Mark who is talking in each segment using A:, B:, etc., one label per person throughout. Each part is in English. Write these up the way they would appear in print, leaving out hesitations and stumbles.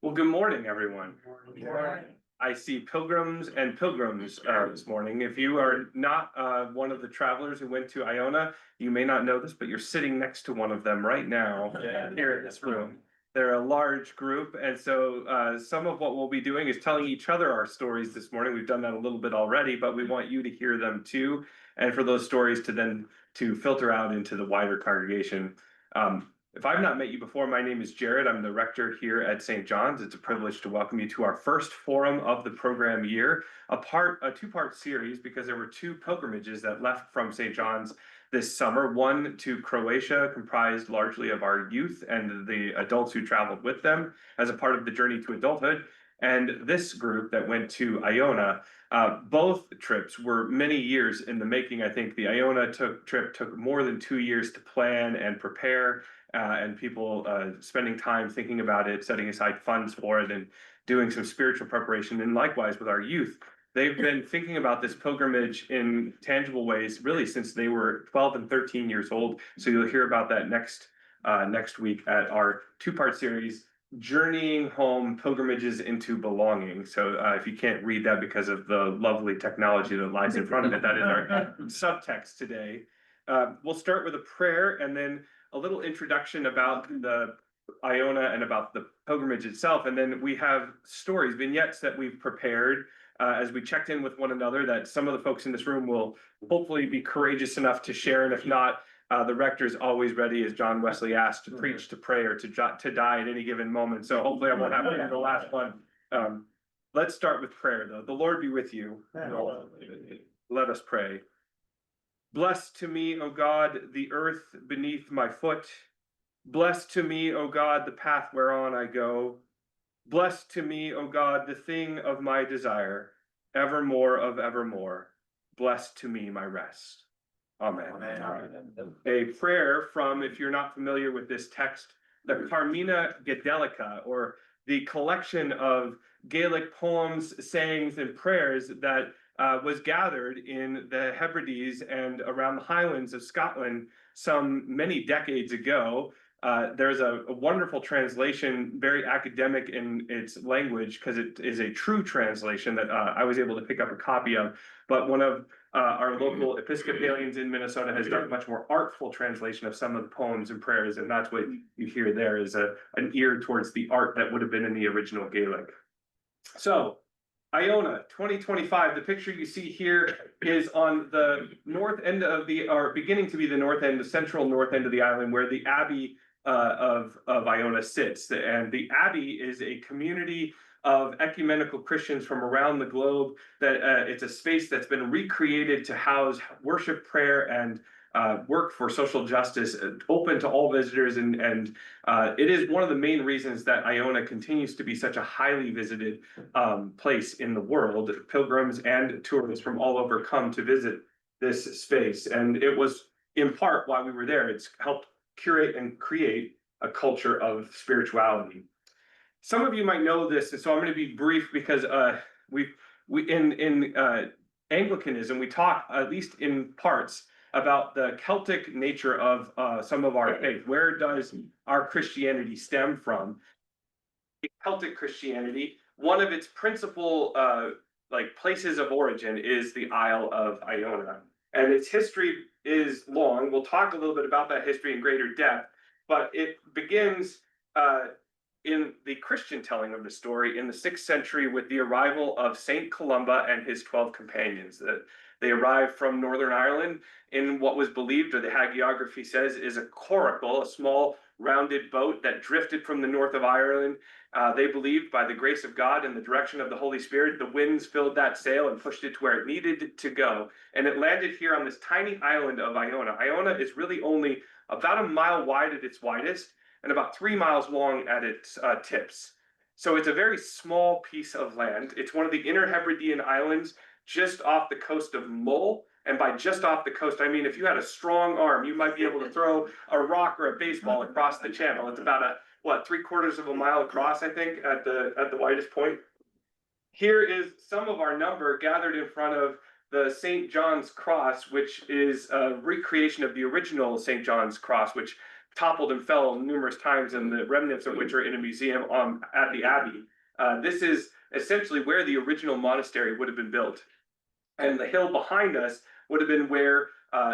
A: Well, good morning, everyone.
B: Good morning.
A: I see pilgrims and pilgrims this morning. If you are not one of the travelers who went to Iona, you may not know this, but you're sitting next to one of them right now here in this room. They're a large group, and so some of what we'll be doing is telling each other our stories this morning. We've done that a little bit already, but we want you to hear them too, and for those stories to then to filter out into the wider congregation. If I've not met you before, my name is Jared. I'm the rector here at St. John's. It's a privilege to welcome you to our first forum of the program year, a two-part series because there were two pilgrimages that left from St. John's this summer, one to Croatia, comprised largely of our youth and the adults who traveled with them as a part of the journey to adulthood, and this group that went to Iona. Both trips were many years in the making. I think the Iona trip took more than 2 years to plan and prepare, and people spending time thinking about it, setting aside funds for it, and doing some spiritual preparation. And likewise with our youth, they've been thinking about this pilgrimage in tangible ways really since they were 12 and 13 years old. So you'll hear about that next week at our two-part series, Journeying Home, Pilgrimages into Belonging. So if you can't read that because of the lovely technology that lies in front of it, that is our subtext today. We'll start with a prayer and then a little introduction about the Iona and about the pilgrimage itself. And then we have stories, vignettes that we've prepared as we checked in with one another that some of the folks in this room will hopefully be courageous enough to share. And if not, the rector is always ready, as John Wesley asked, to preach, to pray, or to die at any given moment. So hopefully I won't have to do the last one. Let's start with prayer, though. The Lord be with you. Let us pray. Bless to me, O God, the earth beneath my foot. Bless to me, O God, the path whereon I go. Bless to me, O God, the thing of my desire, evermore of evermore. Bless to me my rest. Amen. Amen. A prayer from, if you're not familiar with this text, the Carmina Gadelica, or the collection of Gaelic poems, sayings, and prayers that was gathered in the Hebrides and around the Highlands of Scotland some many decades ago. There's a wonderful translation, very academic in its language, because it is a true translation that I was able to pick up a copy of. But one of our local Episcopalians in Minnesota has done a much more artful translation of some of the poems and prayers, and that's what you hear there is an ear towards the art that would have been in the original Gaelic. So, Iona 2025, the picture you see here is on the north end of or beginning to be the north end, the central north end of the island, where the Abbey of Iona sits. And the Abbey is a community of ecumenical Christians from around the globe. That it's a space that's been recreated to house worship, prayer, and work for social justice, open to all visitors, and it is one of the main reasons that Iona continues to be such a highly visited place in the world. Pilgrims and tourists from all over come to visit this space, and it was in part why we were there. It's helped curate and create a culture of spirituality. Some of you might know this, and so I'm going to be brief because we in Anglicanism we talk, at least in parts, about the Celtic nature of some of our faith. Where does our Christianity stem from? Celtic Christianity, one of its principal places of origin is the Isle of Iona, and its history is long. We'll talk a little bit about that history in greater depth, but it begins in the Christian telling of the story in the 6th century with the arrival of Saint Columba and his 12 companions. They arrived from Northern Ireland in what was believed, or the hagiography says, is a coracle, a small rounded boat that drifted from the north of Ireland. They believed by the grace of God and the direction of the Holy Spirit, the winds filled that sail and pushed it to where it needed to go. And it landed here on this tiny island of Iona. Iona is really only about a mile wide at its widest and about 3 miles long at its tips. So it's a very small piece of land. It's one of the inner Hebridean islands, just off the coast of Mull. And by just off the coast, I mean, if you had a strong arm, you might be able to throw a rock or a baseball across the channel. It's about 3/4 of a mile across, I think, at the widest point. Here is some of our number gathered in front of the St. John's Cross, which is a recreation of the original St. John's Cross, which toppled and fell numerous times, and the remnants of which are in a museum at the Abbey. This is essentially where the original monastery would have been built. And the hill behind us would have been where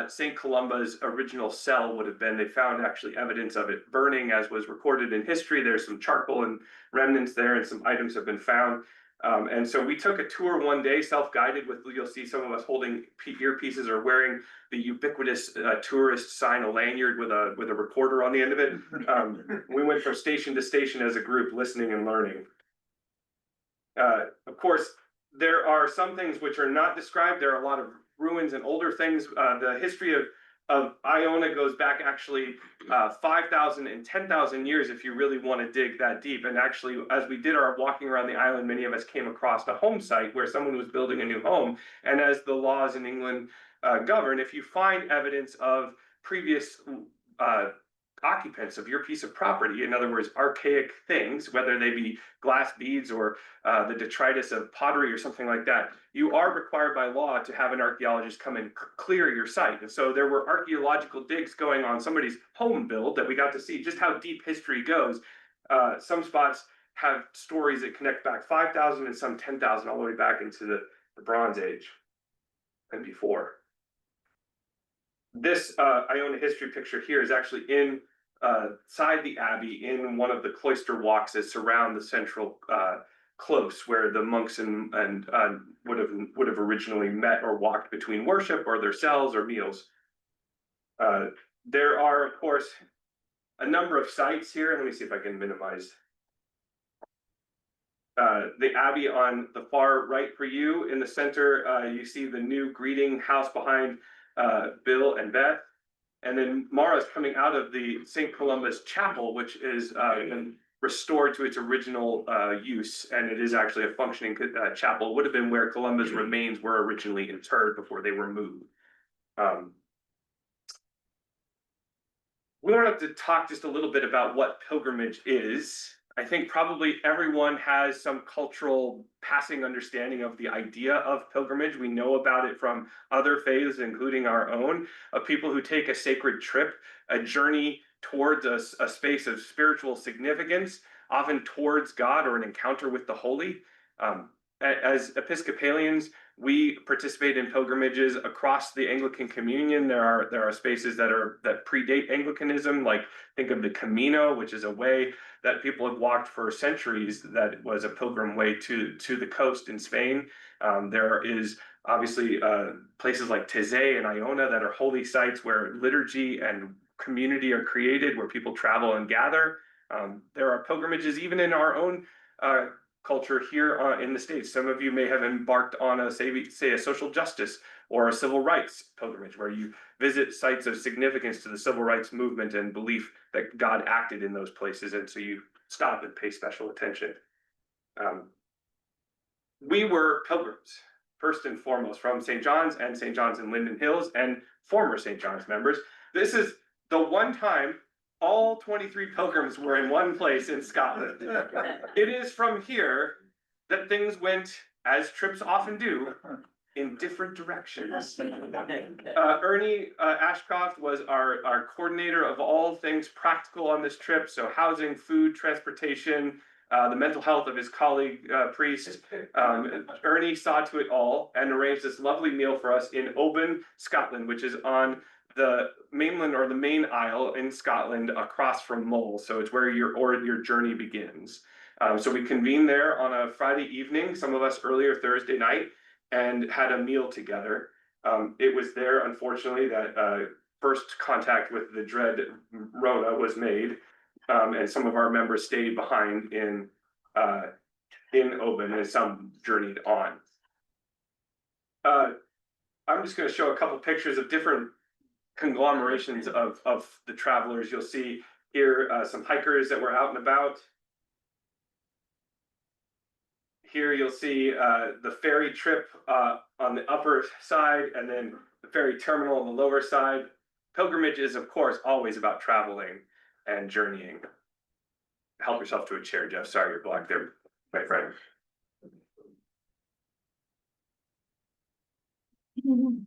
A: St. Columba's original cell would have been. They found actually evidence of it burning, as was recorded in history. There's some charcoal and remnants there, and some items have been found. And so we took a tour one day, self-guided, with, you'll see some of us holding earpieces or wearing the ubiquitous tourist sign, a lanyard with a recorder on the end of it. We went from station to station as a group, listening and learning. Of course, there are some things which are not described. There are a lot of ruins and older things. The history of Iona goes back actually 5,000 and 10,000 years if you really want to dig that deep. And actually, as we did our walking around the island, many of us came across a home site where someone was building a new home. And as the laws in England govern, if you find evidence of previous occupants of your piece of property, in other words, archaic things, whether they be glass beads or the detritus of pottery or something like that, you are required by law to have an archaeologist come and clear your site. And so there were archaeological digs going on somebody's home build that we got to see just how deep history goes. Some spots have stories that connect back 5,000 and some 10,000 all the way back into the Bronze Age and before. This Iona history picture here is actually inside the Abbey, in one of the cloister walks that surround the central close, where the monks and would have originally met or walked between worship or their cells or meals. There are, of course, a number of sites here. Let me see if I can minimize. The Abbey on the far right for you. In the center, you see the new greeting house behind Bill and Beth. And then Mara's coming out of the St. Columba's Chapel, which is been restored to its original use. And it is actually a functioning chapel. It would have been where Columba's remains were originally interred before they were moved. We wanted to talk just a little bit about what pilgrimage is. I think probably everyone has some cultural passing understanding of the idea of pilgrimage. We know about it from other faiths, including our own, of people who take a sacred trip, a journey towards a space of spiritual significance, often towards God or an encounter with the holy. As Episcopalians, we participate in pilgrimages across the Anglican Communion. There are spaces that predate Anglicanism, like think of the Camino, which is a way that people have walked for centuries that was a pilgrim way to the coast in Spain. There is obviously places like Taizé and Iona that are holy sites where liturgy and community are created, where people travel and gather. There are pilgrimages even in our own culture here in the States. Some of you may have embarked on a social justice or a civil rights pilgrimage, where you visit sites of significance to the civil rights movement and belief that God acted in those places, and so you stop and pay special attention. We were pilgrims, first and foremost, from St. John's and St. John's in Linden Hills, and former St. John's members. This is the one time all 23 pilgrims were in one place in Scotland. It is from here that things went, as trips often do, in different directions. Ernie Ashcroft was our coordinator of all things practical on this trip. So housing, food, transportation, the mental health of his colleague priest. Ernie saw to it all and arranged this lovely meal for us in Oban, Scotland, which is on the mainland or the main isle in Scotland across from Mull. So it's where your journey begins. So we convened there on a Friday evening, some of us earlier Thursday night, and had a meal together. It was there, unfortunately, that first contact with the dread Rona was made, and some of our members stayed behind in Oban, and some journeyed on. I'm just going to show a couple pictures of different conglomerations of the travelers. You'll see here some hikers that were out and about. Here you'll see the ferry trip on the upper side, and then the ferry terminal on the lower side. Pilgrimage is, of course, always about traveling and journeying. Help yourself to a chair, Jeff. Sorry, you're black there, my friend.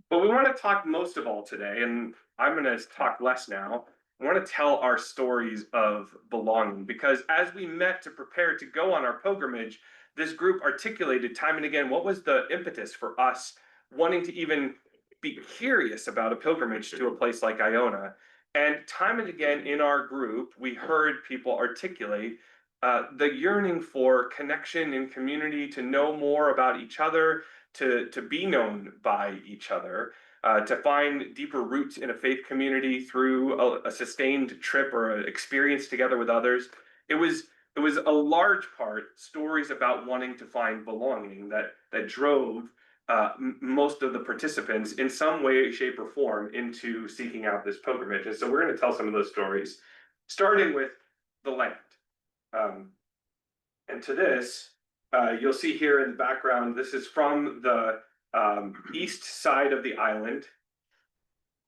A: But we want to talk most of all today, and I'm going to talk less now, I want to tell our stories of belonging, because as we met to prepare to go on our pilgrimage, this group articulated time and again what was the impetus for us wanting to even be curious about a pilgrimage to a place like Iona. And time and again in our group, we heard people articulate the yearning for connection and community, to know more about each other, to be known by each other, to find deeper roots in a faith community through a sustained trip or an experience together with others. It was it was a large part stories about wanting to find belonging that drove most of the participants in some way, shape, or form into seeking out this pilgrimage. And so we're going to tell some of those stories, starting with the land. Um, and to this, you'll see here in the background, this is from the east side of the island.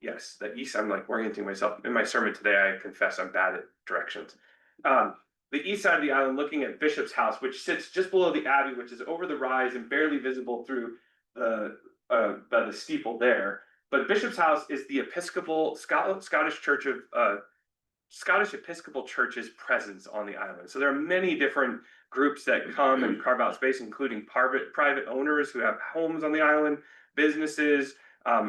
A: Yes, the east, I'm like orienting myself. In my sermon today, I confess I'm bad at directions. The east side of the island, looking at Bishop's House, which sits just below the Abbey, which is over the rise and barely visible through by the steeple there. But Bishop's House is the Episcopal Scottish Church of Scottish Episcopal Church's presence on the island. So there are many different groups that come and carve out space, including private owners who have homes on the island, businesses,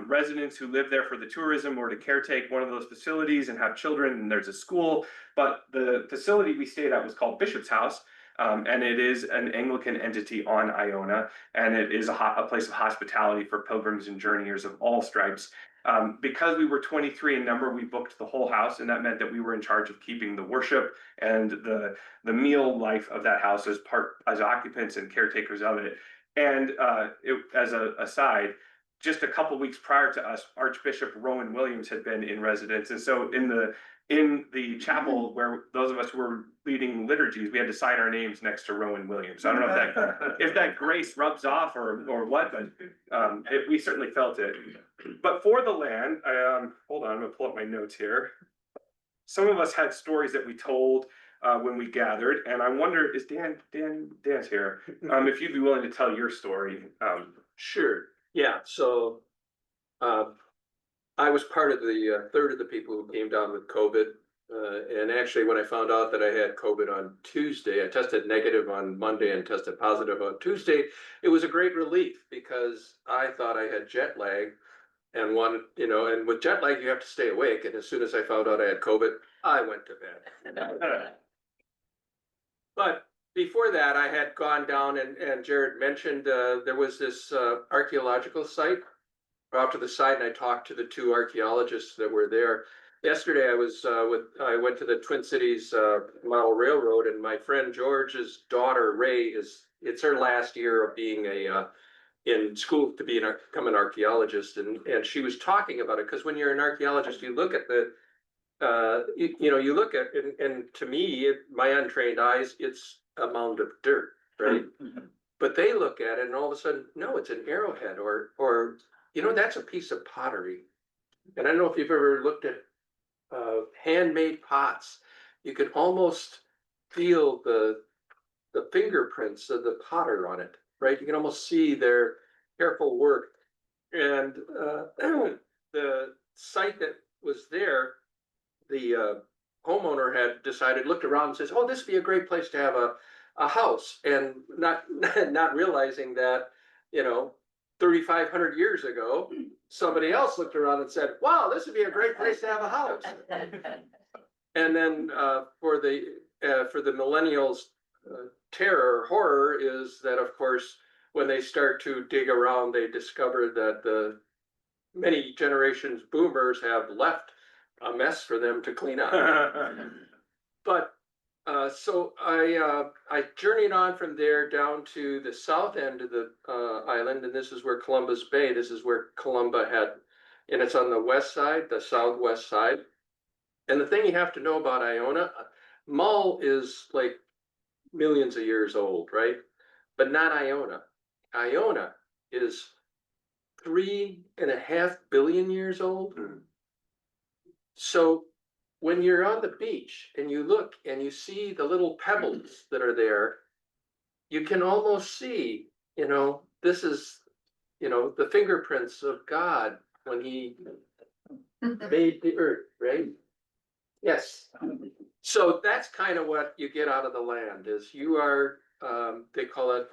A: residents who live there for the tourism or to caretake one of those facilities and have children, and there's a school. But the facility we stayed at was called Bishop's House, and it is an Anglican entity on Iona, and it is a place of hospitality for pilgrims and journeyers of all stripes. Because we were 23 in number, we booked the whole house, and that meant that we were in charge of keeping the worship and the meal life of that house as occupants and caretakers of it. And as a aside, just a couple weeks prior to us, Archbishop Rowan Williams had been in residence, and so in the chapel where those of us who were leading liturgies, we had to sign our names next to Rowan Williams. So I don't know if that grace rubs off or what, but we certainly felt it. But for the land, hold on, I'm gonna pull up my notes here. Some of us had stories that we told when we gathered, and I wonder, is Dan's here? If you'd be willing to tell your story.
B: Sure. Yeah. So I was part of the third of the people who came down with COVID. And actually, when I found out that I had COVID on Tuesday, I tested negative on Monday and tested positive on Tuesday. It was a great relief because I thought I had jet lag and and with jet lag, you have to stay awake. And as soon as I found out I had COVID, I went to bed. But before that, I had gone down and Jared mentioned there was this archaeological site off to the side, and I talked to the two archaeologists that were there. Yesterday, I went to the Twin Cities Model Railroad, and my friend George's daughter Ray it's her last year of being in school to become an archaeologist, and she was talking about it because when you're an archaeologist, you look at you look at and to me, my untrained eyes, it's a mound of dirt, right? But they look at it and all of a sudden, no, it's an arrowhead or that's a piece of pottery. And I don't know if you've ever looked at handmade pots. You can almost feel the fingerprints of the potter on it, right? You can almost see their careful work. And the site that was there, the homeowner had decided, looked around and says, oh, this would be a great place to have a house. And not realizing that, 3,500 years ago, somebody else looked around and said, wow, this would be a great place to have a house. And then for the millennials, terror, horror is that, of course, when they start to dig around, they discover that the many generations boomers have left a mess for them to clean up. But so I journeyed on from there down to the south end of the island, and this is where Columbus Bay. This is where Columba had, and it's on the west side, the southwest side. And the thing you have to know about Iona, Mull is like millions of years old, right? But not Iona. Iona is 3.5 billion years old. So when you're on the beach and you look and you see the little pebbles that are there, you can almost see, this is, the fingerprints of God when he made the earth, right? Yes. So that's kind of what you get out of the land is you are, they call it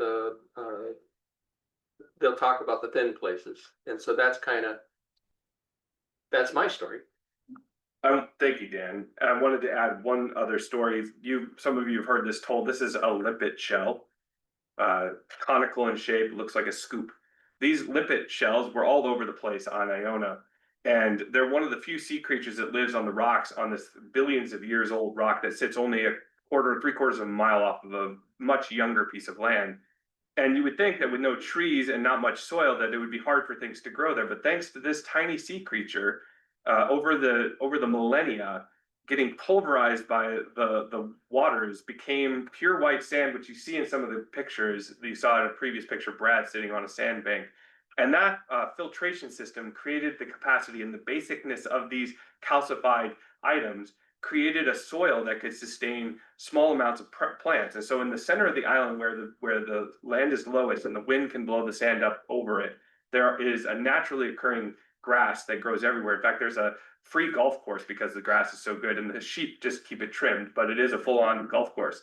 B: they'll talk about the thin places. And so that's my story.
A: Thank you, Dan. I wanted to add one other story. Some of you have heard this told. This is a limpet shell, conical in shape, looks like a scoop. These limpet shells were all over the place on Iona, and they're one of the few sea creatures that lives on the rocks on this billions of years old rock that sits only a quarter, three-quarters of a mile off of a much younger piece of land. And you would think that with no trees and not much soil, that it would be hard for things to grow there. But thanks to this tiny sea creature, over the millennia, getting pulverized by the waters, became pure white sand, which you see in some of the pictures that you saw in a previous picture, Brad sitting on a sandbank. And that filtration system created the capacity and the basicness of these calcified items, created a soil that could sustain small amounts of plants. And so in the center of the island where the land is lowest and the wind can blow the sand up over it, there is a naturally occurring grass that grows everywhere. In fact, there's a free golf course because the grass is so good and the sheep just keep it trimmed, but it is a full-on golf course.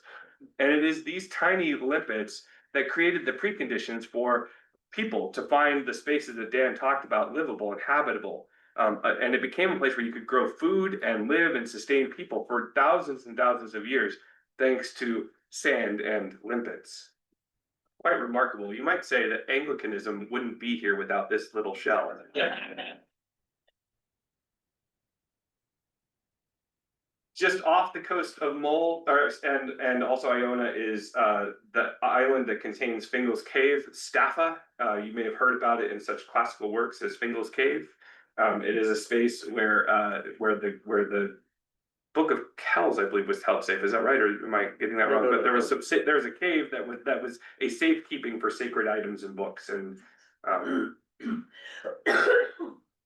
A: And it is these tiny limpets that created the preconditions for people to find the spaces that Dan talked about livable and habitable. And it became a place where you could grow food and live and sustain people for thousands and thousands of years, thanks to sand and limpets. Quite remarkable. You might say that Anglicanism wouldn't be here without this little shell. Just off the coast of and also Iona is the island that contains Fingal's Cave, Staffa. You may have heard about it in such classical works as Fingal's Cave. It is a space where the Book of Kells, I believe, was held safe. Is that right, or am I getting that wrong? But there was a cave that was a safekeeping for sacred items and books, and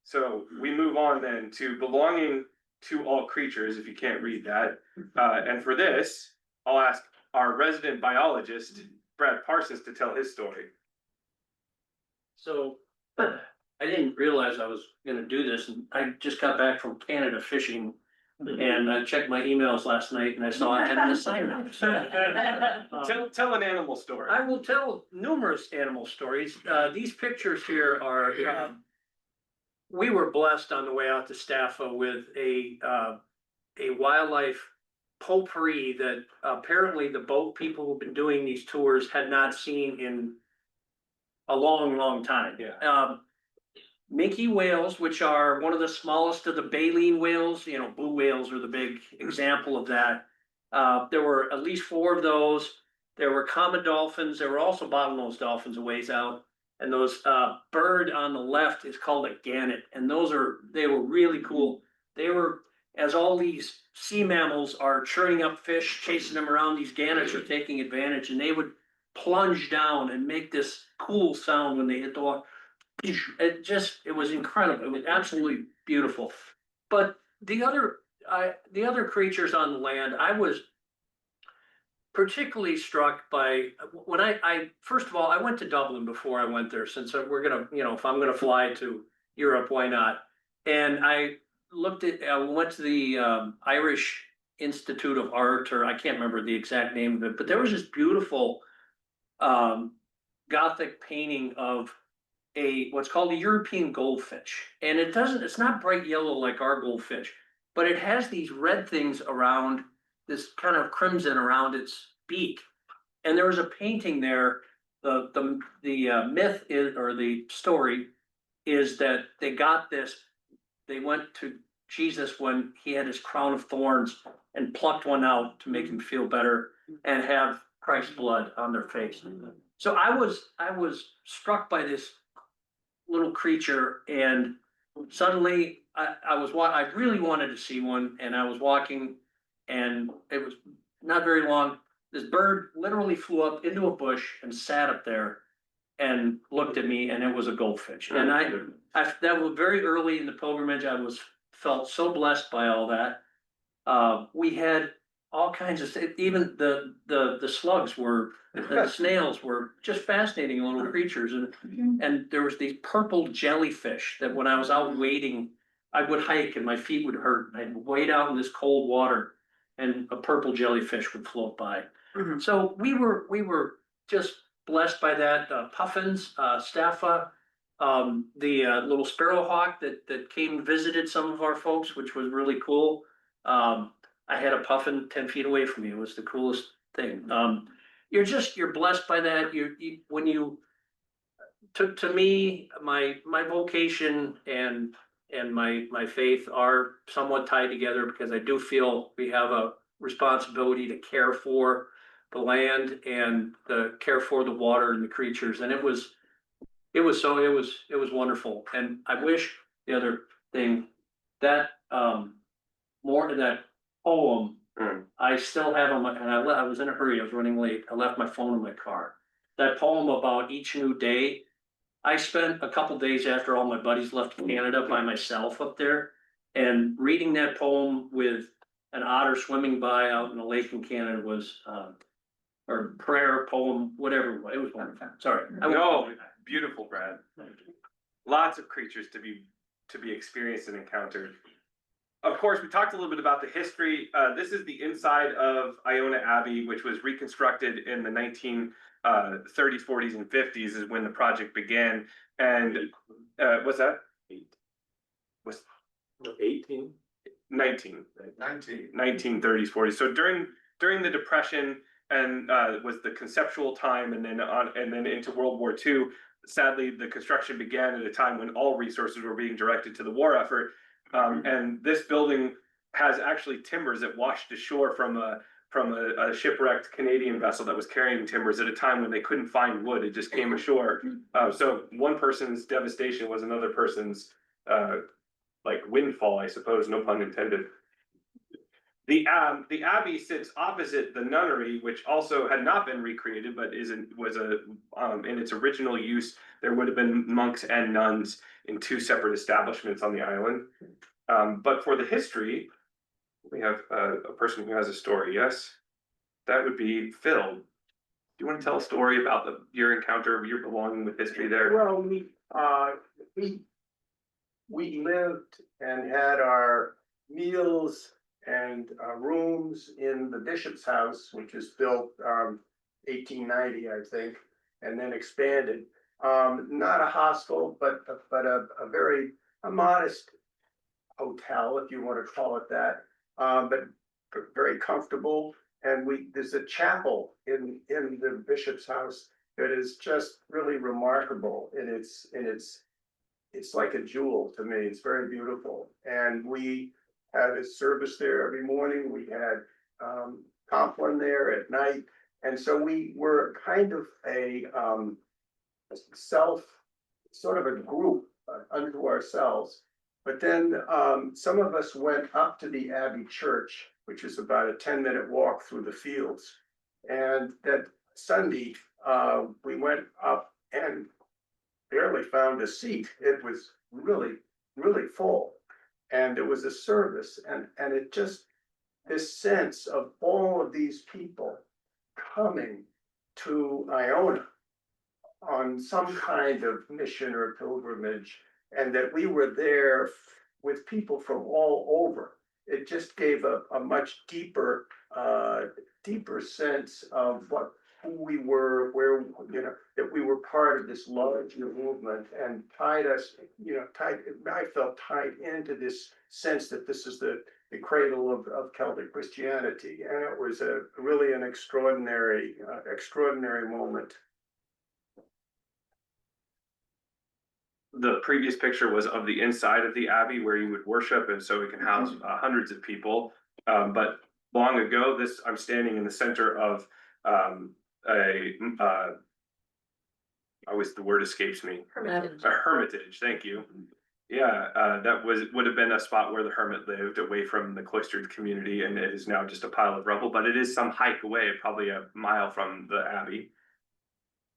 A: so we move on then to belonging to all creatures. If you can't read that, and for this, I'll ask our resident biologist, Brad Parsons, to tell his story.
C: So I didn't realize I was gonna do this, and I just got back from Canada fishing. And I checked my emails last night and I saw I had an assignment.
A: Tell an animal story.
C: I will tell numerous animal stories. These pictures here are, we were blessed on the way out to Staffa with a wildlife potpourri that apparently the boat people who've been doing these tours had not seen in a long, long time.
A: Yeah.
C: Minke whales, which are one of the smallest of the baleen whales, blue whales are the big example of that. There were at least 4 of those. There were common dolphins. There were also bottlenose dolphins a ways out. And those bird on the left is called a gannet. And they were really cool. They were, as all these sea mammals are churning up fish, chasing them around, these gannets are taking advantage, and they would plunge down and make this cool sound when they hit the water. It was incredible. It was absolutely beautiful. But the other creatures on the land, I was particularly struck by when first of all, I went to Dublin before I went there, since we're gonna, if I'm gonna fly to Europe, why not? And I went to the Irish Institute of Art, or I can't remember the exact name of it, but there was this beautiful Gothic painting of what's called a European goldfinch. And it's not bright yellow like our goldfinch, but it has these red things around, this kind of crimson around its beak. And there was a painting there. The myth is, or the story is, that they went to Jesus when he had his crown of thorns and plucked one out to make him feel better and have Christ's blood on their face. So I was struck by this little creature, and suddenly I really wanted to see one, and I was walking, and it was not very long. This bird literally flew up into a bush and sat up there and looked at me, and it was a goldfinch. And that was very early in the pilgrimage. Felt so blessed by all that. We had all kinds of, even the slugs the snails were just fascinating little creatures. And there was these purple jellyfish that when I was out wading I would hike and my feet would hurt. I'd wade out in this cold water and a purple jellyfish would float by. So we were just blessed by that. Puffins, staffa, the little sparrowhawk that came and visited some of our folks, which was really cool. I had a puffin 10 feet away from me. It was the coolest thing. You're blessed by that. When you to me, my vocation and my faith are somewhat tied together because I do feel we have a responsibility to care for the land and the care for the water and the creatures. And it was wonderful. And I wish the other thing that more that poem I still have on my, and I was in a hurry, I was running late. I left my phone in my car. That poem about each new day. I spent a couple days after all my buddies left Canada by myself up there, and reading that poem with an otter swimming by out in the lake in Canada was, or prayer, poem, whatever, it was wonderful. Sorry.
A: No, beautiful, Brad. Lots of creatures to be experienced and encountered. Of course, we talked a little bit about the history. This is the inside of Iona Abbey, which was reconstructed in the 1930s, 40s, and 50s is when the project began. And what's that? Was
B: 18?
A: 1930s, 40s. So during the Depression and was the conceptual time, and then into World War II. Sadly, the construction began at a time when all resources were being directed to the war effort. And this building has actually timbers that washed ashore from a shipwrecked Canadian vessel that was carrying timbers at a time when they couldn't find wood. It just came ashore. So one person's devastation was another person's like windfall, I suppose, no pun intended. The abbey sits opposite the nunnery, which also had not been recreated, but was in its original use. There would have been monks and nuns in two separate establishments on the island. But for the history, we have a person who has a story. Yes, that would be Phil. Do you want to tell a story about your encounter, your belonging with history there?
D: Well, we lived and had our meals and rooms in the bishop's house, which was built 1890, I think, and then expanded. Not a hostel, but a very modest hotel, if you want to call it that, but very comfortable. And there's a chapel in the bishop's house that is just really remarkable. And it's like a jewel to me. It's very beautiful. And we had a service there every morning. We had Compline there at night. And so we were kind of a sort of a group unto ourselves. But then some of us went up to the Abbey Church, which is about a 10-minute walk through the fields. And that Sunday, we went up and barely found a seat. It was really, really full. And there was a service, and it just, this sense of all of these people coming to Iona on some kind of mission or pilgrimage, and that we were there with people from all over. It just gave a much deeper sense of who we were, where, that we were part of this larger movement, and tied us, I felt tied into this sense that this is the cradle of Celtic Christianity. And it was really an extraordinary moment.
A: The previous picture was of the inside of the abbey where you would worship, and so it can house hundreds of people. But long ago, I'm standing in the center of always the word escapes me.
E: Hermitage.
A: A hermitage, thank you. Yeah, that would have been a spot where the hermit lived, away from the cloistered community, and it is now just a pile of rubble. But it is some hike away, probably a mile from the abbey.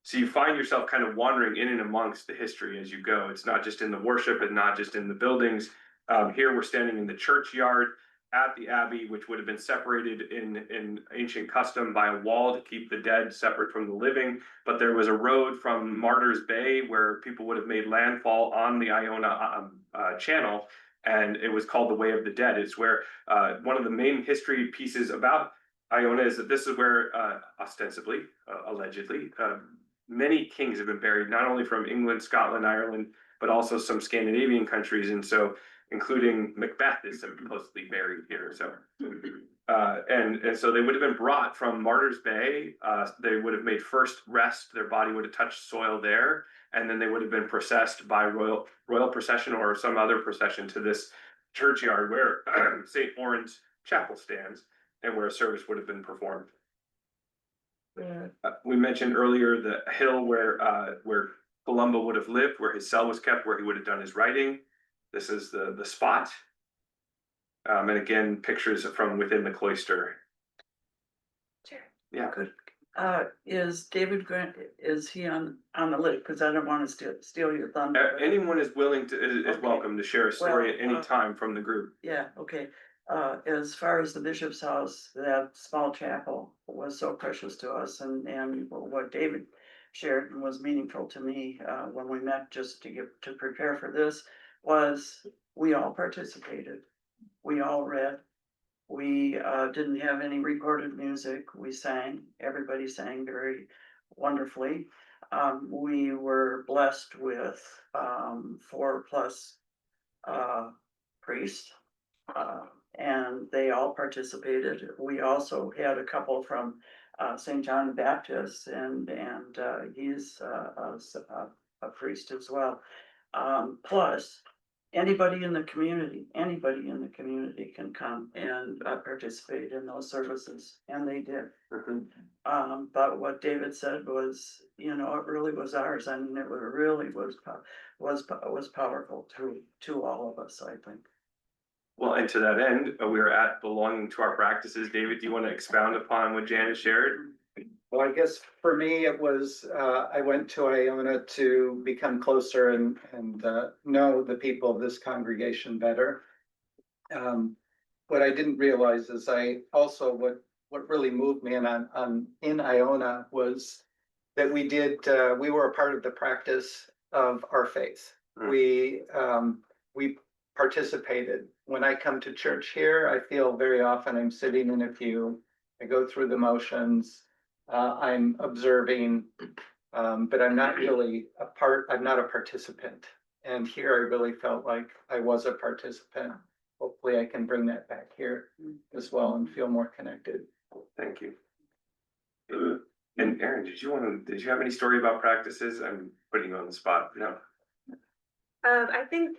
A: So you find yourself kind of wandering in and amongst the history as you go. It's not just in the worship and not just in the buildings. Here we're standing in the churchyard at the abbey, which would have been separated in ancient custom by a wall to keep the dead separate from the living. But there was a road from Martyrs Bay where people would have made landfall on the Iona channel and it was called the Way of the Dead. It's where one of the main history pieces about Iona is that this is where ostensibly, allegedly, many kings have been buried, not only from England, Scotland, Ireland, but also some Scandinavian countries, and so including Macbeth is supposedly buried here. So, and so they would have been brought from Martyrs Bay. They would have made first rest. Their body would have touched soil there, and then they would have been processed by royal procession or some other procession to this churchyard where St. Oran's Chapel stands, and where a service would have been performed. We mentioned earlier the hill where Columba would have lived, where his cell was kept, where he would have done his writing. This is the spot. And again, pictures from within the cloister.
E: Sure.
A: Yeah.
F: Good. Is David Grant, is he on the list? Cause I don't wanna steal your thunder.
A: Anyone is willing to, is
F: Okay.
A: welcome to share a story
F: Well,
A: at any time from the group.
F: Yeah, okay. As far as the bishop's house, that small chapel was so precious to us and what David shared was meaningful to me, when we met just to prepare for this was we all participated. We all read. We, didn't have any recorded music. We sang, everybody sang very wonderfully. We were blessed with, 4+ priests. And they all participated. We also had a couple from St. John the Baptist, and he's a priest as well. Plus, anybody in the community can come and participate in those services, and they did. But what David said was, you know, it really was ours. I mean, it really was powerful to all of us, I think.
A: Well, and to that end, we are at belonging to our practices. David, do you want to expound upon what Janice shared?
G: Well, I guess for me, it was, I went to Iona to become closer and know the people of this congregation better. What I didn't realize is I also, what really moved me in Iona was that we were a part of the practice of our faith. We participated. When I come to church here, I feel very often I'm sitting in a pew. I go through the motions. I'm observing, but I'm not really I'm not a participant. And here I really felt like I was a participant. Hopefully I can bring that back here as well and feel more connected.
A: Thank you. And Erin, did you have any story about practices? I'm putting you on the spot. No.
E: I think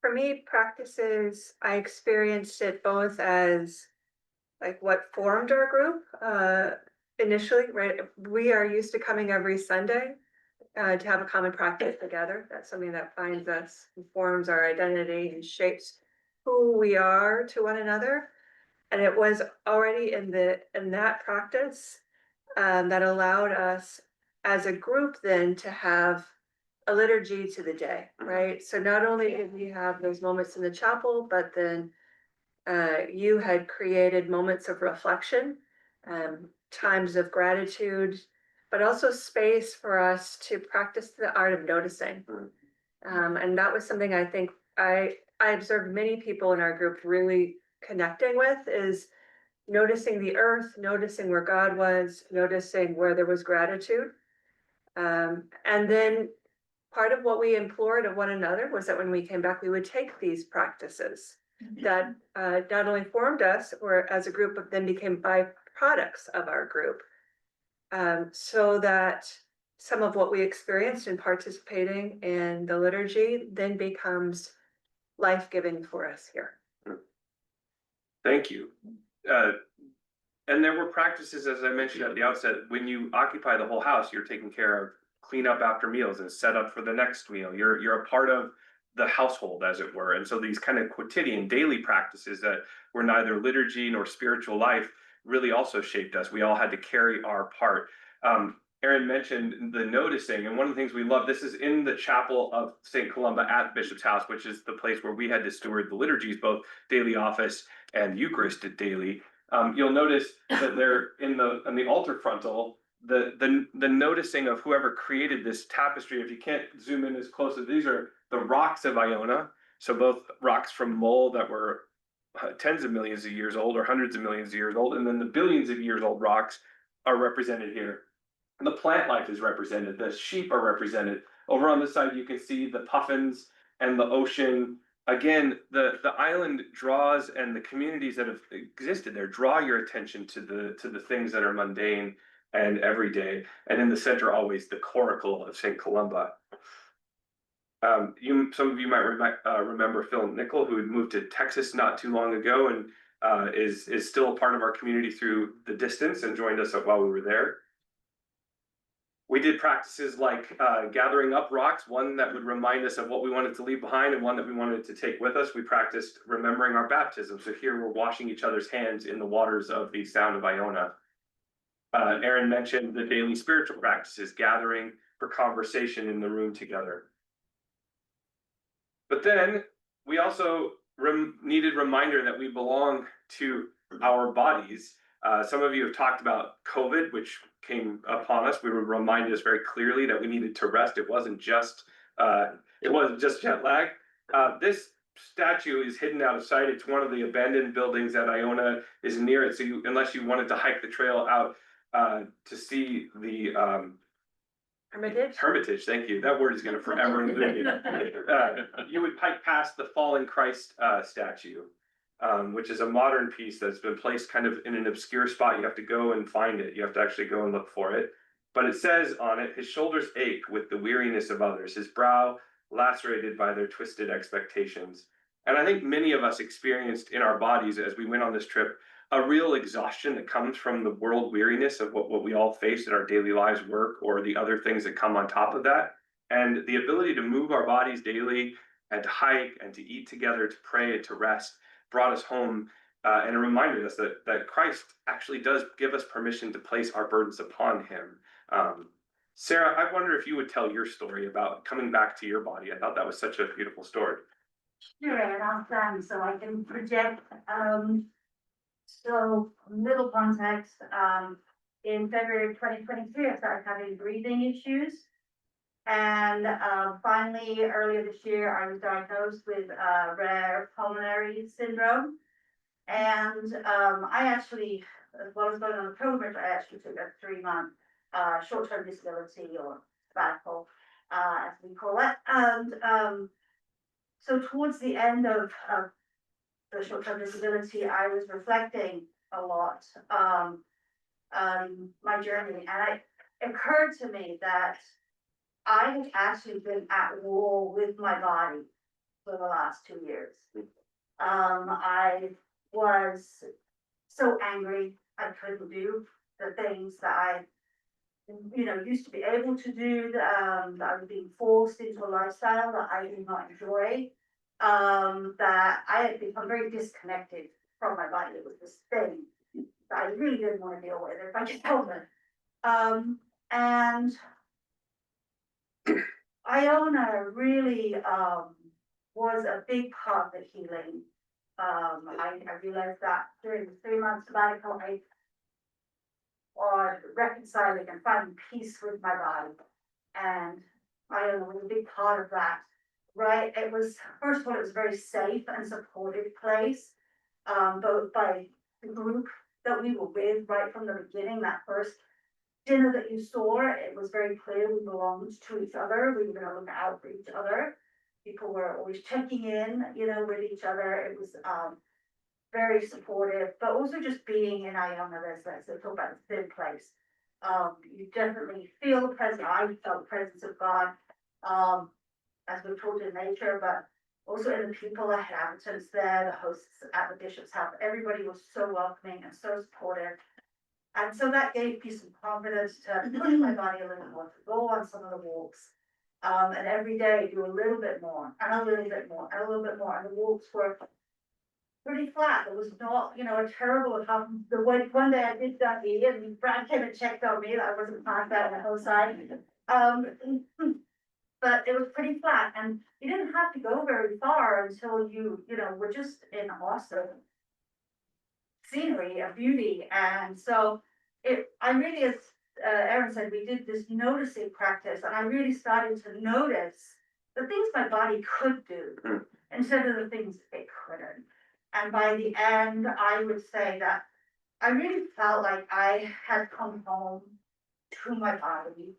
E: for me, practices, I experienced it both as like what formed our group initially, right? We are used to coming every Sunday to have a common practice together. That's something that binds us, informs our identity and shapes who we are to one another. And it was already in that practice that allowed us as a group then to have a liturgy to the day, right? So not only did we have those moments in the chapel, but then you had created moments of reflection, times of gratitude, but also space for us to practice the art of noticing. And that was something I think I observed many people in our group really connecting with, is noticing the earth, noticing where God was, noticing where there was gratitude. And then part of what we implored of one another was that when we came back, we would take these practices that not only formed us or as a group, but then became byproducts of our group. So that some of what we experienced in participating in the liturgy then becomes life-giving for us here.
A: Thank you. And there were practices, as I mentioned at the outset, when you occupy the whole house, you're taking care of clean up after meals and set up for the next meal. You're a part of the household, as it were. And so these kind of quotidian daily practices that were neither liturgy nor spiritual life really also shaped us. We all had to carry our part. Erin mentioned the noticing, and one of the things we love, this is in the chapel of St. Columba at Bishop's House, which is the place where we had to steward the liturgies, both daily office and Eucharist daily. You'll notice that they're in the altar frontal, the noticing of whoever created this tapestry. If you can't zoom in as close as these are the rocks of Iona. So both rocks from mole that were tens of millions of years old or hundreds of millions of years old, and then the billions of years old rocks are represented here. And the plant life is represented, the sheep are represented. Over on this side, you can see the puffins and the ocean. Again, the island draws, and the communities that have existed there draw your attention to the things that are mundane and everyday. And in the center, always the coracle of St. Columba. Some of you might remember Phil Nickel, who had moved to Texas not too long ago, and is still a part of our community through the distance and joined us while we were there. We did practices like gathering up rocks, one that would remind us of what we wanted to leave behind and one that we wanted to take with us. We practiced remembering our baptism. So here we're washing each other's hands in the waters of the Sound of Iona. Aaron mentioned the daily spiritual practices, gathering for conversation in the room together. But then we also needed reminder that we belong to our bodies. Some of you have talked about COVID, which came upon us. We were reminded us very clearly that we needed to rest. It wasn't just jet lag. This statue is hidden out of sight. It's one of the abandoned buildings at Iona is near it. So unless you wanted to hike the trail out to see the Hermitage, thank you. That word is going to forever elude you. You would hike past the fallen Christ statue, which is a modern piece that's been placed kind of in an obscure spot. You have to go and find it. You have to actually go and look for it. But it says on it, his shoulders ache with the weariness of others, his brow lacerated by their twisted expectations. And I think many of us experienced in our bodies as we went on this trip a real exhaustion that comes from the world weariness of what we all face in our daily lives, work, or the other things that come on top of that. And the ability to move our bodies daily and to hike and to eat together, to pray and to rest brought us home and reminded us that Christ actually does give us permission to place our burdens upon him. Sarah, I wonder if you would tell your story about coming back to your body. I thought that was such a beautiful story.
H: Sure, and I'll stand so I can project. So little context, in February 2022, I started having breathing issues. And finally, earlier this year, I was diagnosed with rare pulmonary syndrome. And I actually, as well as going on the pilgrimage, I actually took a 3-month short-term disability or sabbatical, as we call it. And so towards the end of the short-term disability, I was reflecting a lot my journey, and it occurred to me that I had actually been at war with my body for the last 2 years. I was so angry I couldn't do the things that I used to be able to do, that I was being forced into a lifestyle that I did not enjoy. That I had become very disconnected from my body. It was this thing that I really didn't want to deal with, if I could help it. And Iona really was a big part of the healing. I realized that during the 3-month sabbatical, I was reconciling and finding peace with my body. And Iona was a big part of that. Right, it was, first of all, it was a very safe and supportive place, both by the group that we were with right from the beginning. That first dinner that you saw, it was very clear we belonged to each other. We were going to look out for each other. People were always checking in, with each other. It was very supportive, but also just being in Iona, let's talk about the thin place. You definitely feel the presence. I felt the presence of God. As we're taught in nature, but also in the people, the inhabitants there, the hosts at the bishop's house. Everybody was so welcoming and so supportive. And so that gave me some confidence to push my body a little more, to go on some of the walks. And every day do a little bit more, and a little bit more, and a little bit more. And the walks were pretty flat. It was not, a terrible, one day I did that, and Brad came and checked on me that I wasn't passed out on the hillside. But it was pretty flat, and you didn't have to go very far until you were just in awesome scenery and beauty. And so I really, as Aaron said, we did this noticing practice, and I really started to notice the things my body could do. instead of the things it couldn't. And by the end, I would say that I really felt like I had come home to my body.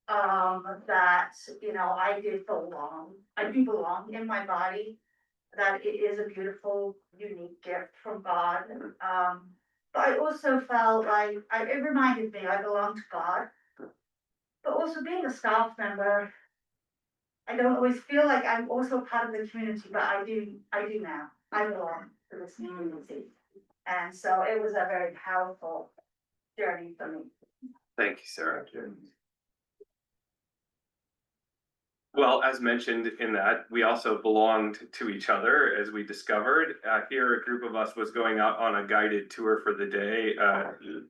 H: That, you know, I did belong, I do belong in my body, that it is a beautiful, unique gift from God. But I also felt like, it reminded me I belong to God. But also being a staff member, I don't always feel like I'm also part of the community, but I do now. I belong to this community. And so it was a very powerful journey for me.
A: Thank you, Sarah. Well, as mentioned in that, we also belonged to each other, as we discovered. Here, a group of us was going out on a guided tour for the day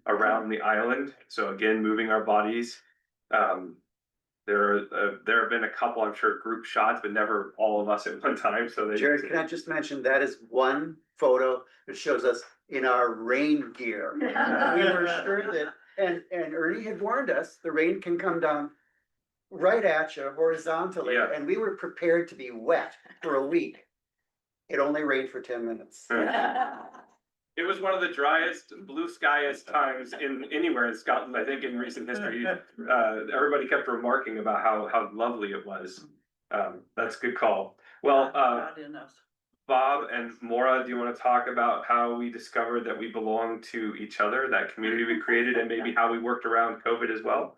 A: around the island. So again, moving our bodies. There have been a couple, I'm sure, group shots, but never all of us at one time. So they.
G: Jared, can I just mention that is one photo that shows us in our rain gear. We were sure that, and Ernie had warned us, the rain can come down right at you horizontally,
A: Yeah.
G: and we were prepared to be wet for a week. It only rained for 10 minutes.
A: It was one of the driest, blue skyest times anywhere in Scotland, I think, in recent history. Everybody kept remarking about how lovely it was. That's a good call. Well,
F: Not enough.
A: Bob and Maura, do you want to talk about how we discovered that we belong to each other, that community we created, and maybe how we worked around COVID as well?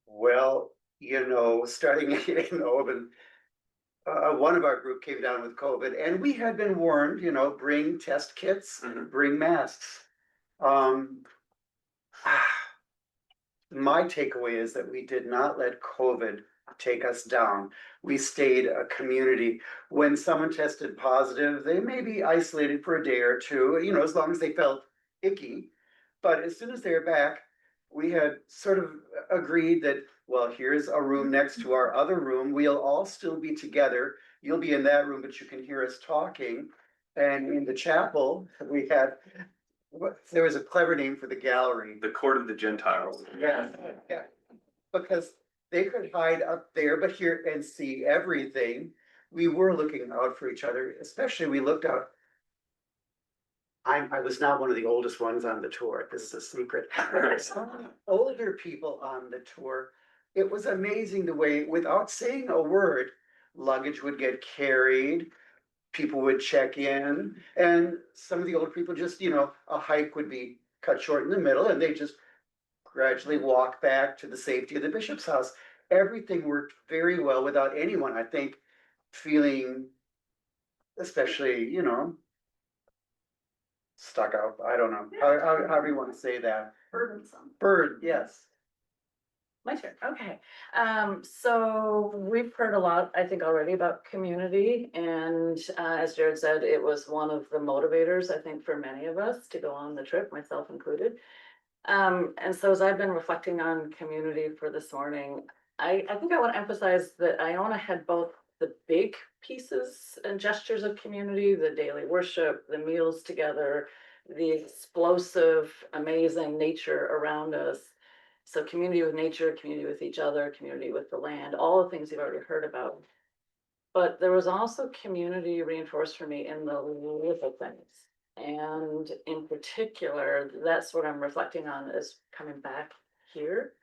G: Well, you know, starting in Oban, one of our group came down with COVID, and we had been warned, you know, bring test kits, bring masks. My takeaway is that we did not let COVID take us down. We stayed a community. When someone tested positive, they may be isolated for a day or two, you know, as long as they felt icky. But as soon as they're back, we had sort of agreed that, well, here's a room next to our other room. We'll all still be together. You'll be in that room, but you can hear us talking. And in the chapel, we had, there was a clever name for the gallery.
A: The Court of the Gentiles.
G: Yeah, yeah. Because they could hide up there, but hear and see everything. We were looking out for each other, especially we looked out. I was not one of the oldest ones on the tour. This is a secret. Older people on the tour. It was amazing the way, without saying a word, luggage would get carried, people would check in, and some of the older people just, you know, a hike would be cut short in the middle, and they just gradually walk back to the safety of the bishop's house. Everything worked very well without anyone, I think, feeling, especially, you know, stuck out. I don't know. How do you want to say that?
F: Burdensome.
G: Bird, yes.
I: My turn, okay. So we've heard a lot, I think, already about community, and as Jared said, it was one of the motivators, I think, for many of us to go on the trip, myself included. And so as I've been reflecting on community for this morning, I think I want to emphasize that Iona had both the big pieces and gestures of community, the daily worship, the meals together, the explosive, amazing nature around us. So community with nature, community with each other, community with the land, all the things you've already heard about. But there was also community reinforced for me in the little things. And in particular, that's what I'm reflecting on is coming back here.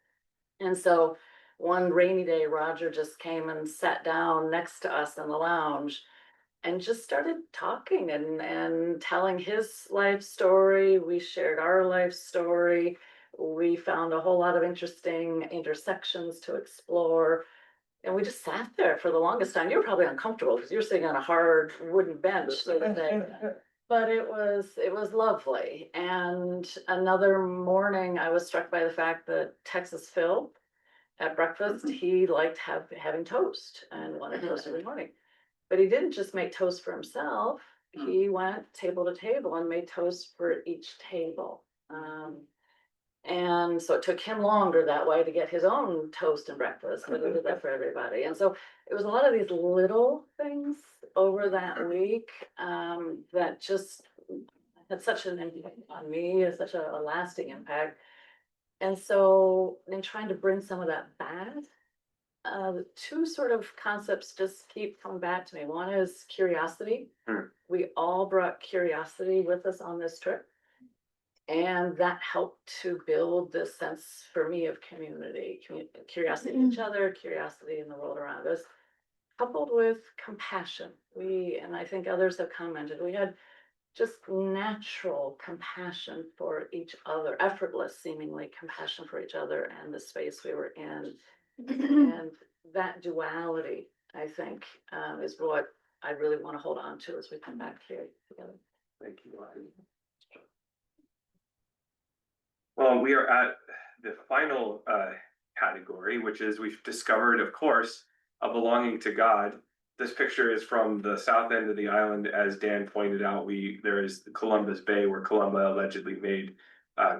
I: And so one rainy day, Roger just came and sat down next to us in the lounge and just started talking and telling his life story. We shared our life story. We found a whole lot of interesting intersections to explore. And we just sat there for the longest time. You were probably uncomfortable because you're sitting on a hard wooden bench sort of thing. But it was lovely. And another morning, I was struck by the fact that Texas Phil at breakfast, he liked having toast and wanted toast every morning. But he didn't just make toast for himself. He went table to table and made toast for each table. And so it took him longer that way to get his own toast and breakfast, but he did that for everybody. And so it was a lot of these little things over that week that just had such an impact on me, such a lasting impact. And so in trying to bring some of that back, The two sort of concepts just keep coming back to me. One is curiosity.
A: Hmm.
I: We all brought curiosity with us on this trip. And that helped to build this sense for me of community, curiosity in each other, curiosity in the world around us, coupled with compassion. And I think others have commented, we had just natural compassion for each other, effortless seemingly compassion for each other and the space we were in. And that duality, I think, is what I really want to hold on to as we come back here together.
A: Thank you, Lonnie. Well, we are at the final category, which is we've discovered, of course, a belonging to God. This picture is from the south end of the island, as Dan pointed out. There is Columbus Bay, where Columba allegedly made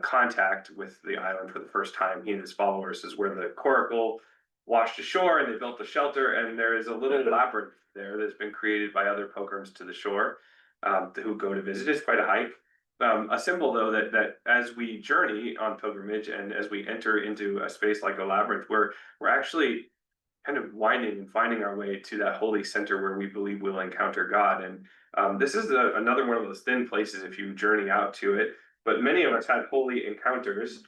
A: contact with the island for the first time. He and his followers is where the coracle washed ashore, and they built a shelter. And there is a little labyrinth there that's been created by other pilgrims to the shore who go to visit. It's quite a hike. A symbol, though, that as we journey on pilgrimage and as we enter into a space like a labyrinth, we're actually kind of winding and finding our way to that holy center where we believe we'll encounter God. And this is another one of those thin places if you journey out to it. But many of us had holy encounters,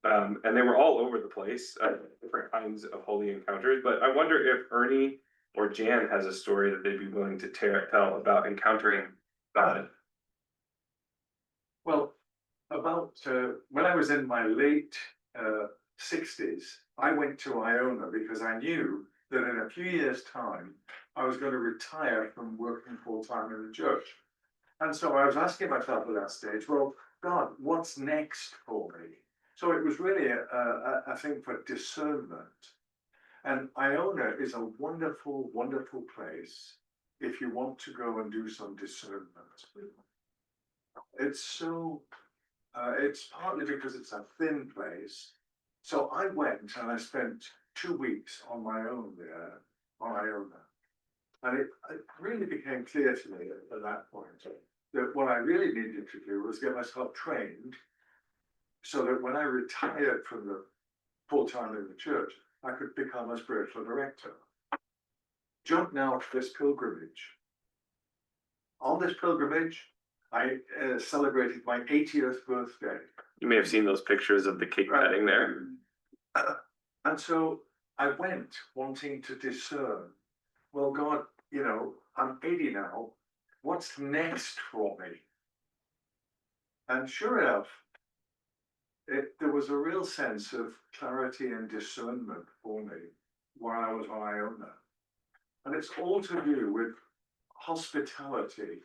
A: and they were all over the place, different kinds of holy encounters. But I wonder if Ernie or Jan has a story that they'd be willing to tell about encountering God.
J: Well, about when I was in my late 60s, I went to Iona because I knew that in a few years' time, I was going to retire from working full time in the church. And so I was asking myself at that stage, well, God, what's next for me? So it was really a thing for discernment. And Iona is a wonderful, wonderful place if you want to go and do some discernment. It's so, it's partly because it's a thin place. So I went and I spent 2 weeks on my own there on Iona. And it really became clear to me at that point that what I really needed to do was get myself trained so that when I retired from the full time in the church, I could become a spiritual director. Jump now to this pilgrimage. On this pilgrimage, I celebrated my 80th birthday.
A: You may have seen those pictures of the cake cutting there.
J: And so I went wanting to discern, well, God, you know, I'm 80 now. What's next for me? And sure enough, there was a real sense of clarity and discernment for me while I was on Iona. And it's all to do with hospitality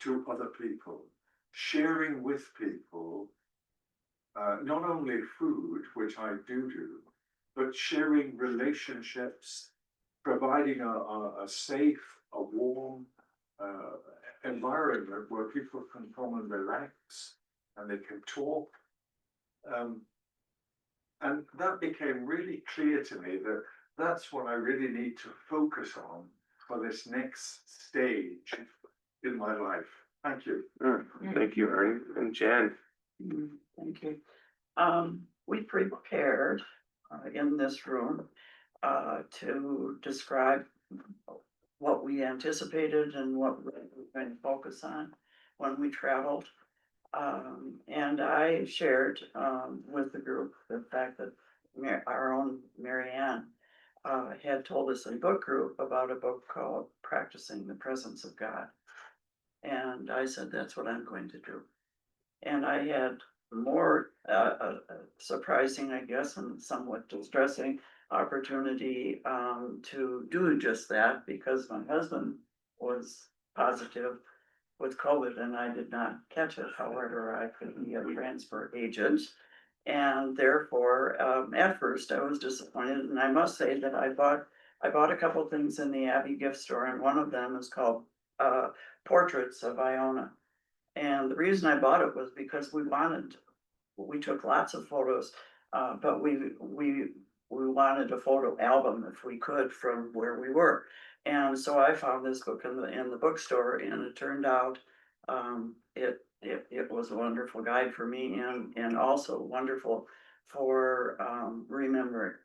J: to other people, sharing with people, not only food, which I do, but sharing relationships, providing a safe, a warm environment where people can come and relax and they can talk. And that became really clear to me that that's what I really need to focus on for this next stage in my life. Thank you.
A: Thank you, Ernie and Jan.
F: Thank you. We prepared in this room to describe what we anticipated and what we're going to focus on when we traveled. And I shared with the group the fact that our own Marianne had told us in book group about a book called Practicing the Presence of God. And I said, that's what I'm going to do. And I had more surprising, I guess, and somewhat distressing opportunity to do just that because my husband was positive with COVID and I did not catch it. However, I could be a transfer agent. And therefore, at first I was disappointed. And I must say that I bought a couple of things in the Abbey gift store, and one of them is called Portraits of Iona. And the reason I bought it was because we took lots of photos, but we wanted a photo album if we could from where we were. And so I found this book in the bookstore, and it turned out it was a wonderful guide for me and also wonderful for remembering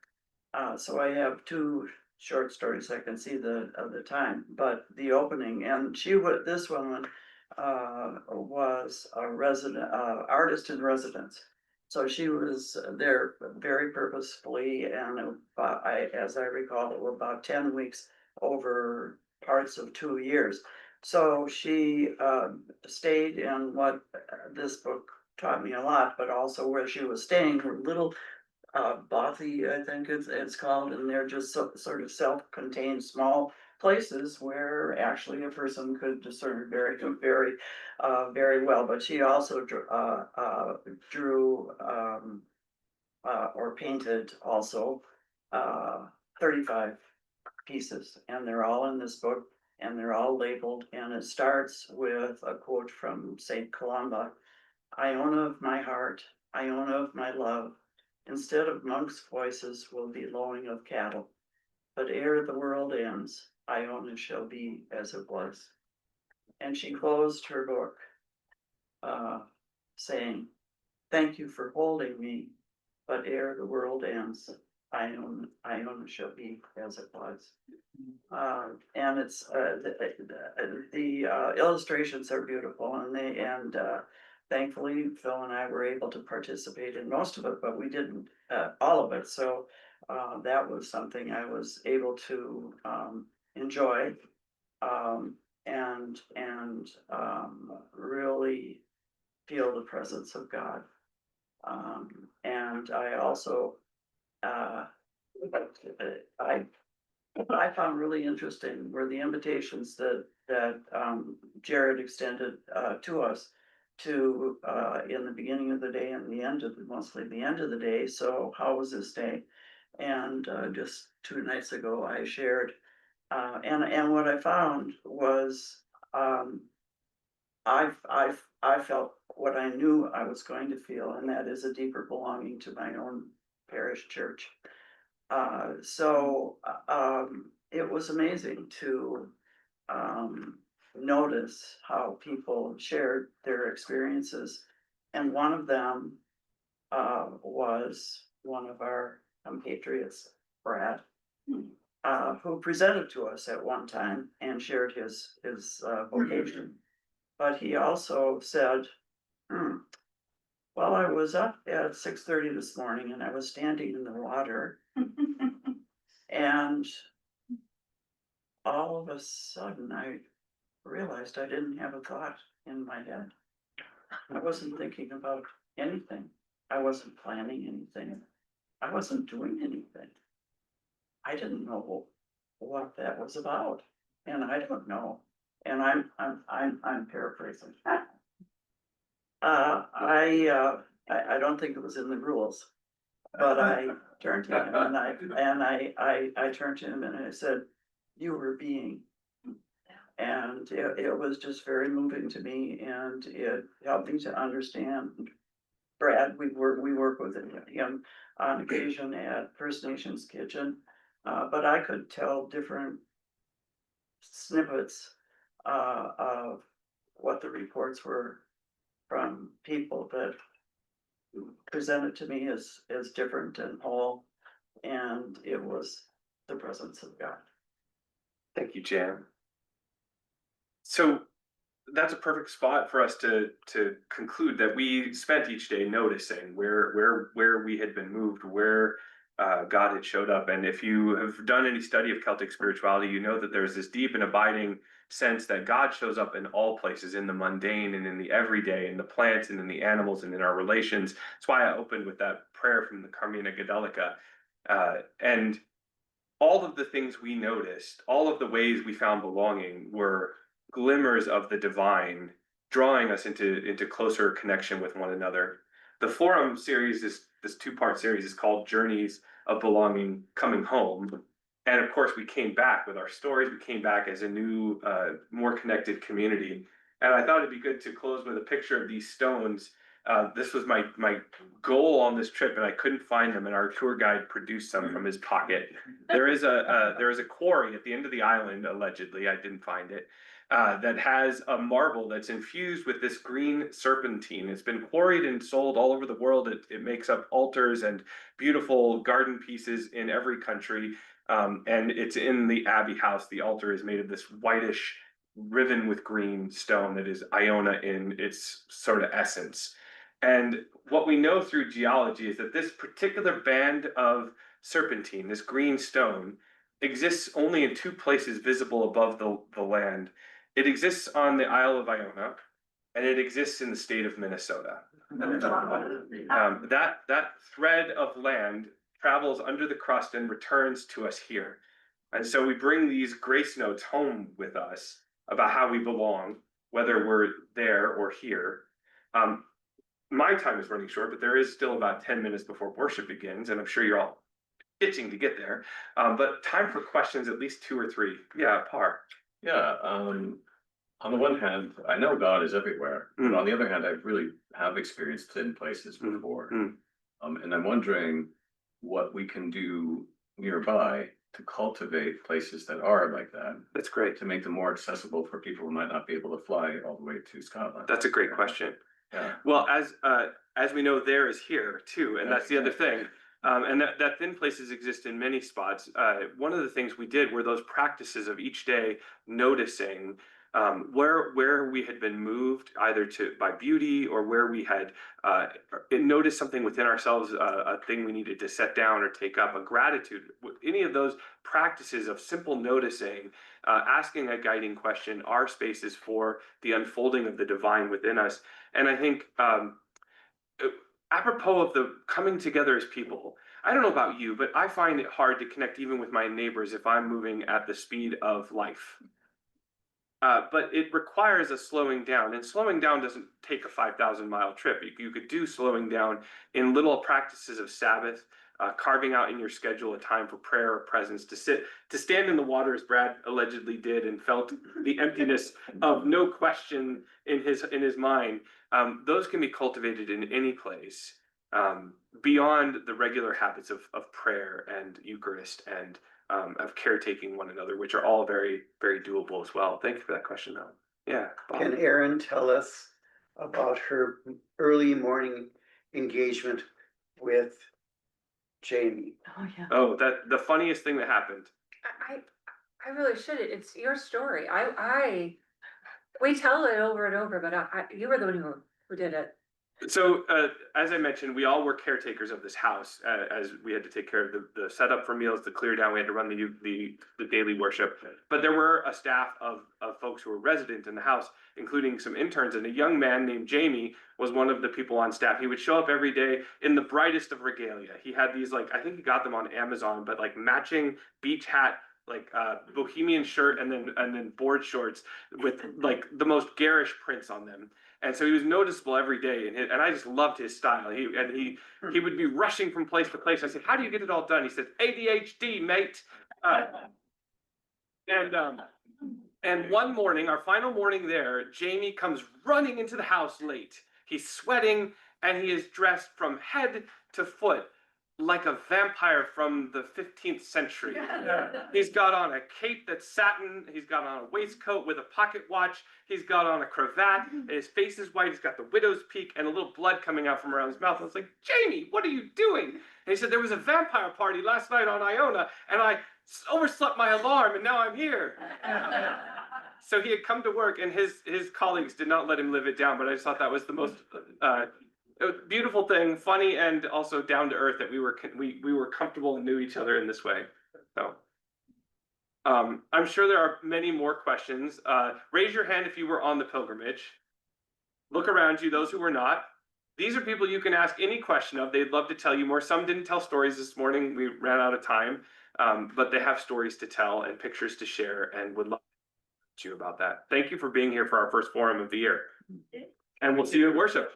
F: So I have two short stories. I can see the time, but the opening, and this woman was a resident, artist in residence. So she was there very purposefully, and as I recall, it were about 10 weeks over parts of 2 years. So she stayed in what this book taught me a lot, but also where she was staying were little bothy, I think it's called, and they're just sort of self-contained small places where actually a person could discern very well. But she also drew or painted also 35 pieces, and they're all in this book, and they're all labeled, and it starts with a quote from Saint Columba: "Iona of my heart, Iona of my love, instead of monks' voices will be lowing of cattle, but ere the world ends, Iona shall be as it was." And she closed her book, saying, "Thank you for holding me, but ere the world ends, Iona shall be as it was." And it's, the illustrations are beautiful, and thankfully Phil and I were able to participate in most of it, but we didn't, all of it, so that was something I was able to enjoy. And really feel the presence of God. And I also, I found really interesting were the invitations that Jared extended to us to in the beginning of the day and the end of mostly the end of the day. So how was this day? And just 2 nights ago, I shared, and what I found was I felt what I knew I was going to feel, and that is a deeper belonging to my own parish church. So it was amazing to notice how people shared their experiences. And one of them was one of our compatriots, Brad, who presented to us at one time and shared his vocation. But he also said, "Well, I was up at 6:30 this morning and I was standing in the water and all of a sudden I realized I didn't have a thought in my head. I wasn't thinking about anything. I wasn't planning anything. I wasn't doing anything. I didn't know what that was about, and I don't know." And I'm paraphrasing. I don't think it was in the rules, but I turned to him and I turned to him and I said, "You were being." And it was just very moving to me, and it helped me to understand Brad. We work with him on occasion at First Nations Kitchen, but I could tell different snippets of what the reports were from people that presented to me as different and whole, and it was the presence of God.
A: Thank you, Jan. So that's a perfect spot for us to conclude that we spent each day noticing where we had been moved, where God had showed up. And if you have done any study of Celtic spirituality, you know that there's this deep and abiding sense that God shows up in all places, in the mundane and in the everyday, in the plants and in the animals and in our relations. That's why I opened with that prayer from the Carmina Gadelica. And all of the things we noticed, all of the ways we found belonging were glimmers of the divine, drawing us into closer connection with one another. The forum series, this two-part series, is called Journeys of Belonging, Coming Home. And of course, we came back with our stories. We came back as a new, more connected community. And I thought it'd be good to close with a picture of these stones. This was my goal on this trip, and I couldn't find them. And our tour guide produced some from his pocket. There is a quarry at the end of the island, allegedly. I didn't find it. that has a marble that's infused with this green serpentine. It's been quarried and sold all over the world. It makes up altars and beautiful garden pieces in every country. And it's in the Abbey house. The altar is made of this whitish riven with green stone that is Iona in its sort of essence. And what we know through geology is that this particular band of serpentine, this green stone, exists only in two places visible above the land. It exists on the Isle of Iona, and it exists in the state of Minnesota. That thread of land travels under the crust and returns to us here. And so we bring these grace notes home with us about how we belong, whether we're there or here. My time is running short, but there is still about 10 minutes before worship begins, and I'm sure you're all itching to get there. But time for questions, at least 2 or 3. Yeah, Par.
K: Yeah, on the one hand, I know God is everywhere, but on the other hand, I really have experienced thin places before. And I'm wondering what we can do nearby to cultivate places that are like that.
A: That's great.
K: To make them more accessible for people who might not be able to fly all the way to Scotland.
A: That's a great question.
K: Yeah.
A: Well, as we know, there is here too, and that's the other thing. And that thin places exist in many spots. One of the things we did were those practices of each day noticing where we had been moved either by beauty or where we had noticed something within ourselves, a thing we needed to set down or take up, a gratitude. Any of those practices of simple noticing, asking a guiding question, are spaces for the unfolding of the divine within us. And I think apropos of the coming together as people, I don't know about you, but I find it hard to connect even with my neighbors if I'm moving at the speed of life. But it requires a slowing down, and slowing down doesn't take a 5,000-mile trip. You could do slowing down in little practices of Sabbath, carving out in your schedule a time for prayer or presence, to stand in the water as Brad allegedly did and felt the emptiness of no question in his mind. Those can be cultivated in any place, beyond the regular habits of prayer and Eucharist and of caretaking one another, which are all very, very doable as well. Thank you for that question, though. Yeah. Bob.
L: Can Erin tell us about her early morning engagement with Jamie?
I: Oh, yeah.
A: Oh, the funniest thing that happened.
E: I really should. It's your story. We tell it over and over, but you were the one who did it.
A: So, as I mentioned, we all were caretakers of this house, as we had to take care of the setup for meals, the clear down. We had to run the daily worship. But there were a staff of folks who were resident in the house, including some interns. And a young man named Jamie was one of the people on staff. He would show up every day in the brightest of regalia. He had these, I think he got them on Amazon, but matching beach hat, bohemian shirt, and then board shorts with the most garish prints on them. And so he was noticeable every day, and I just loved his style. He would be rushing from place to place. I said, "How do you get it all done?" He said, "ADHD, mate." And one morning, our final morning there, Jamie comes running into the house late. He's sweating, and he is dressed from head to foot like a vampire from the 15th century. He's got on a cape that's satin. He's got on a waistcoat with a pocket watch. He's got on a cravat. And his face is white. He's got the widow's peak and a little blood coming out from around his mouth. I was like, "Jamie, what are you doing?" And he said, "There was a vampire party last night on Iona, and I overslept my alarm, and now I'm here." So he had come to work, and his colleagues did not let him live it down. But I just thought that was the most beautiful thing, funny, and also down to earth, that we were comfortable and knew each other in this way. So I'm sure there are many more questions. Raise your hand if you were on the pilgrimage. Look around you, those who were not. These are people you can ask any question of. They'd love to tell you more. Some didn't tell stories this morning. We ran out of time, but they have stories to tell and pictures to share, and would love to talk to you about that. Thank you for being here for our first forum of the year. And we'll see you at worship.